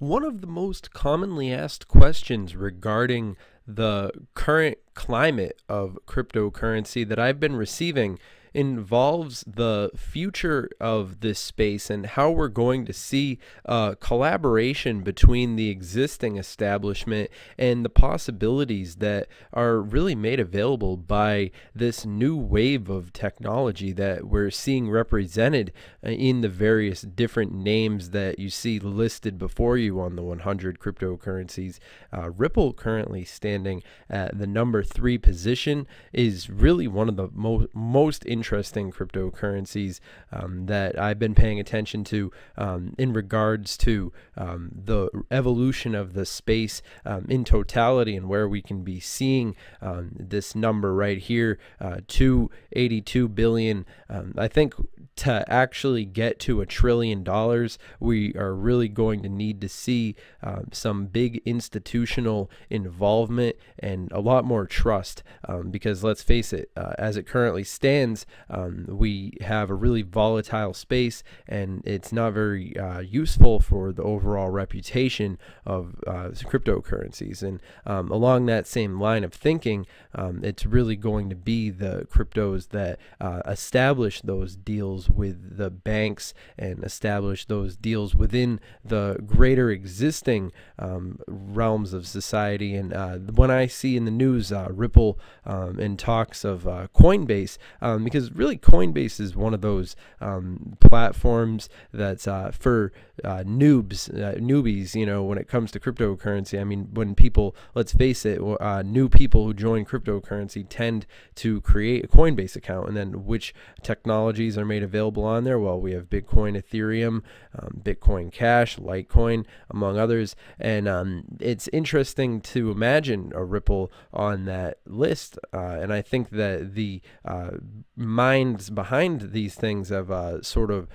One of the most commonly asked questions regarding the current climate of cryptocurrency that I've been receiving involves the future of this space and how we're going to see collaboration between the existing establishment and the possibilities that are really made available by this new wave of technology that we're seeing represented in the various different names that you see listed before you on the 100 cryptocurrencies. Ripple, currently standing at the number 3 position, is really one of the most interesting cryptocurrencies that I've been paying attention to in regards to the evolution of the space in totality, and where we can be seeing this number right here, 282 billion. I think to actually get to $1 trillion, we are really going to need to see some big institutional involvement and a lot more trust, because let's face it, as it currently stands, we have a really volatile space, and it's not very useful for the overall reputation of cryptocurrencies. And along that same line of thinking, it's really going to be the cryptos that establish those deals with the banks and establish those deals within the greater existing realms of society. And when I see in the news Ripple and talks of Coinbase, because really Coinbase is one of those platforms that's for newbies, when it comes to cryptocurrency. I mean, when people, let's face it, new people who join cryptocurrency tend to create a Coinbase account, and then which technologies are made available on there? Well, we have Bitcoin, Ethereum, Bitcoin Cash, Litecoin, among others. And it's interesting to imagine a Ripple on that list. And I think that the minds behind these things have sort of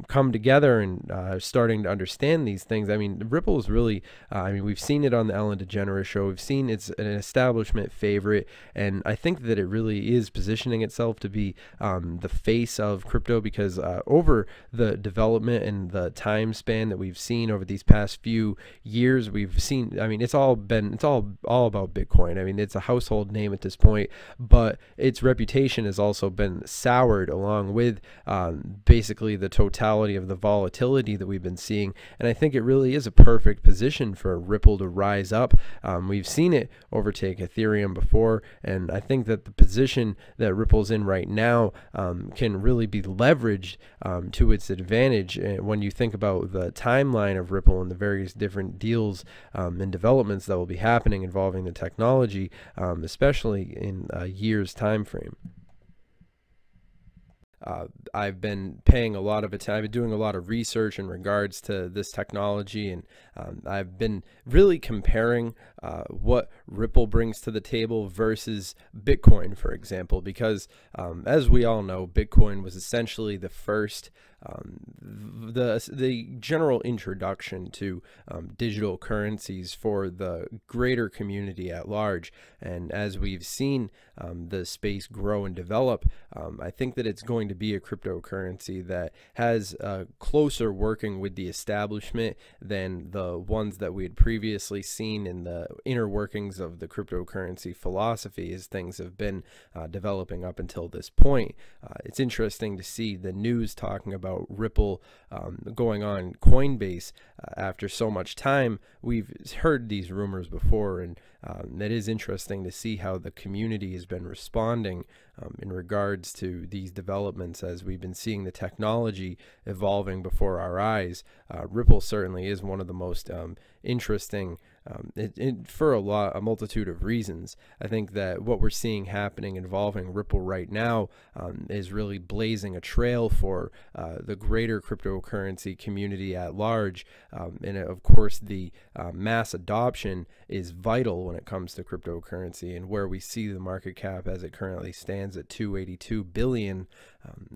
come together and starting to understand these things. I mean, Ripple is really, we've seen it on the Ellen DeGeneres show. We've seen it's an establishment favorite, and I think that it really is positioning itself to be the face of crypto, because over the development and the time span that we've seen over these past few years, we've seen, it's all about Bitcoin. I mean, it's a household name at this point, but its reputation has also been soured along with basically the totality of the volatility that we've been seeing. And I think it really is a perfect position for Ripple to rise up. We've seen it overtake Ethereum before, and I think that the position that Ripple's in right now can really be leveraged to its advantage. And when you think about the timeline of Ripple and the various different deals and developments that will be happening involving the technology, especially in a year's time frame. I've been paying a lot of attention. I've been doing a lot of research in regards to this technology, and I've been really comparing what Ripple brings to the table versus Bitcoin, for example, because as we all know, Bitcoin was essentially the first the general introduction to digital currencies for the greater community at large. And as we've seen the space grow and develop, I think that it's going to be a cryptocurrency that has a closer working with the establishment than the ones that we had previously seen in the inner workings of the cryptocurrency philosophy as things have been developing up until this point. It's interesting to see the news talking about Ripple going on Coinbase after so much time. We've heard these rumors before, and it is interesting to see how the community has been responding in regards to these developments as we've been seeing the technology evolving before our eyes. Ripple certainly is one of the most interesting for a multitude of reasons. I think that what we're seeing happening involving Ripple right now is really blazing a trail for the greater cryptocurrency community at large. And of course, the mass adoption is vital when it comes to cryptocurrency, and where we see the market cap as it currently stands at 282 billion.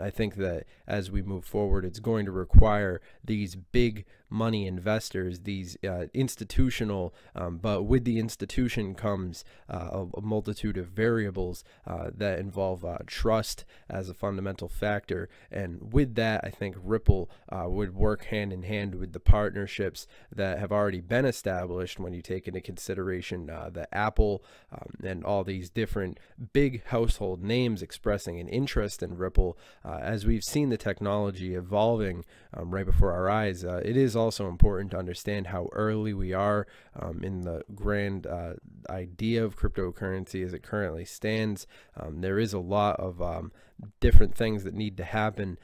I think that as we move forward, it's going to require these big money investors, these institutional, but with the institution comes a multitude of variables that involve trust as a fundamental factor. And with that, I think Ripple would work hand in hand with the partnerships that have already been established when you take into consideration the Apple and all these different big household names expressing an interest in Ripple. As we've seen the technology evolving right before our eyes, it is also important to understand how early we are in the grand idea of cryptocurrency as it currently stands. There is a lot of different things that need to happen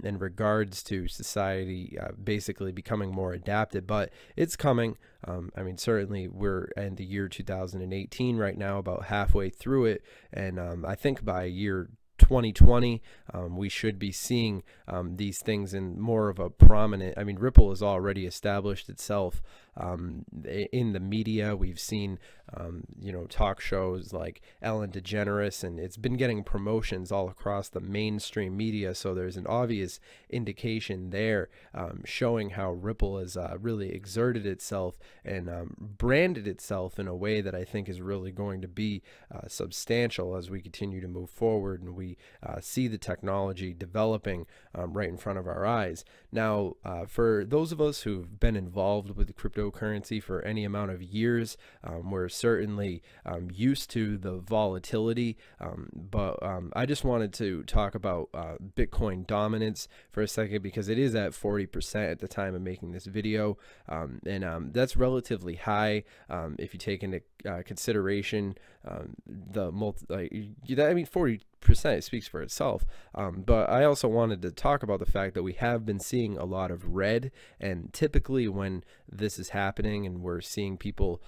in regards to society basically becoming more adapted, but it's coming. I mean, certainly we're in the year 2018 right now, about halfway through it, and I think by year 2020, we should be seeing these things in more of a prominent. I mean, Ripple has already established itself in the media. We've seen, talk shows like Ellen DeGeneres, and it's been getting promotions all across the mainstream media. So there's an obvious indication there showing how Ripple has really exerted itself and branded itself in a way that I think is really going to be substantial as we continue to move forward and we see the technology developing right in front of our eyes. Now, for those of us who've been involved with cryptocurrency for any amount of years, we're certainly used to the volatility, but I just wanted to talk about Bitcoin dominance for a second, because it is at 40% at the time of making this video, and that's relatively high if you take into consideration the I mean, 40% speaks for itself, but I also wanted to talk about the fact that we have been seeing a lot of red, and typically when this is happening and we're seeing people,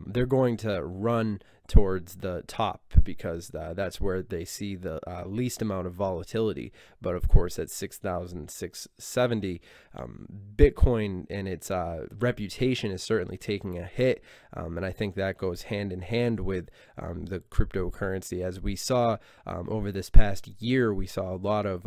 they're going to run towards the top because that's where they see the least amount of volatility. But of course at 6,670, Bitcoin and its reputation is certainly taking a hit, and I think that goes hand in hand with the cryptocurrency. As we saw over this past year, we saw a lot of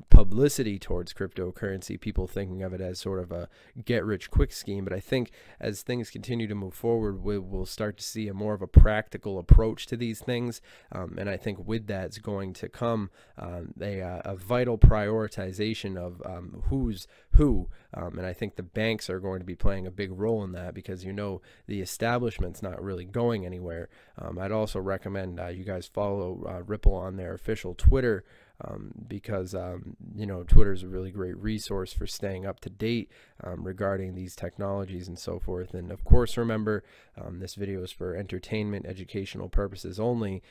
publicity towards cryptocurrency, people thinking of it as sort of a get-rich-quick scheme. But I think as things continue to move forward, we'll start to see a more of a practical approach to these things, and I think with that it's going to come a vital prioritization of who's who, and I think the banks are going to be playing a big role in that, because the establishment's not really going anywhere. I'd also recommend you guys follow Ripple on their official Twitter, because Twitter is a really great resource for staying up to date regarding these technologies and so forth. And of course, remember, this video is for entertainment, educational purposes only.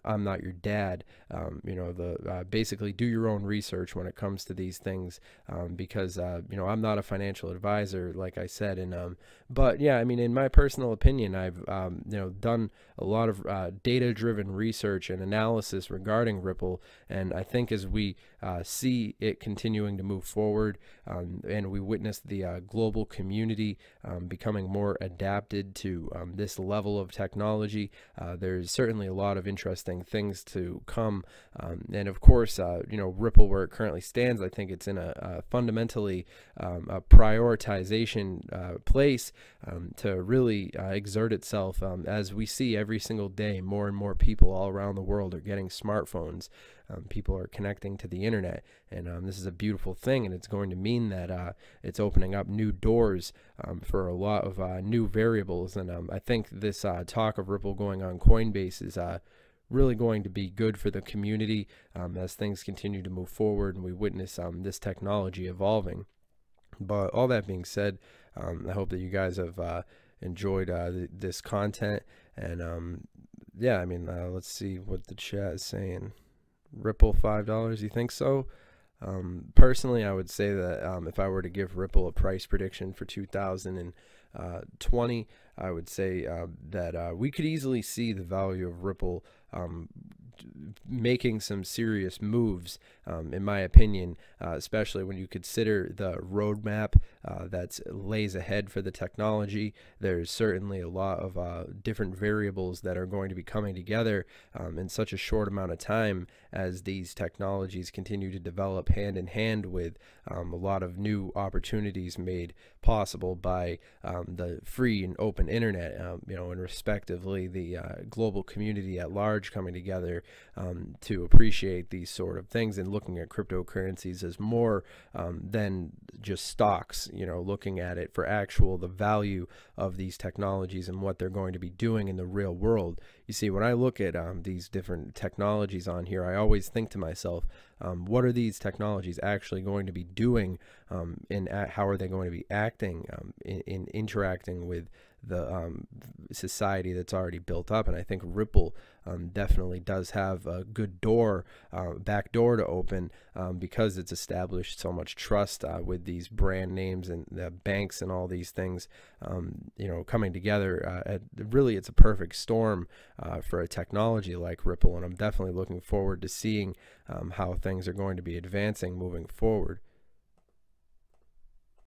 I'm not your dad. Basically do your own research when it comes to these things, because I'm not a financial advisor, like I said. And but yeah, I mean, in my personal opinion, I've done a lot of data-driven research and analysis regarding Ripple, and I think as we see it continuing to move forward, and we witness the global community becoming more adapted to this level of technology, there's certainly a lot of interesting things to come. And of course, Ripple, where it currently stands, I think it's in a fundamentally a prioritization place to really exert itself, as we see every single day more and more people all around the world are getting smartphones. People are connecting to the internet, and this is a beautiful thing, and it's going to mean that it's opening up new doors for a lot of new variables. And I think this talk of Ripple going on Coinbase is really going to be good for the community as things continue to move forward and we witness this technology evolving. But all that being said, I hope that you guys have enjoyed this content, and yeah, I mean, let's see what the chat is saying. Ripple $5, you think so? Personally, I would say that if I were to give Ripple a price prediction for 2020, I would say that we could easily see the value of Ripple making some serious moves, in my opinion, especially when you consider the roadmap that lays ahead for the technology. There's certainly a lot of different variables that are going to be coming together in such a short amount of time, as these technologies continue to develop hand in hand with a lot of new opportunities made possible by the free and open internet, and respectively the global community at large coming together to appreciate these sort of things and looking at cryptocurrencies as more than just stocks, looking at it for the value of these technologies and what they're going to be doing in the real world. You see, when I look at these different technologies on here, I always think to myself, what are these technologies actually going to be doing, and how are they going to be acting in interacting with the society that's already built up? And I think Ripple definitely does have a good back door to open, because it's established so much trust with these brand names and the banks and all these things, coming together. Really, it's a perfect storm for a technology like Ripple, and I'm definitely looking forward to seeing how things are going to be advancing moving forward.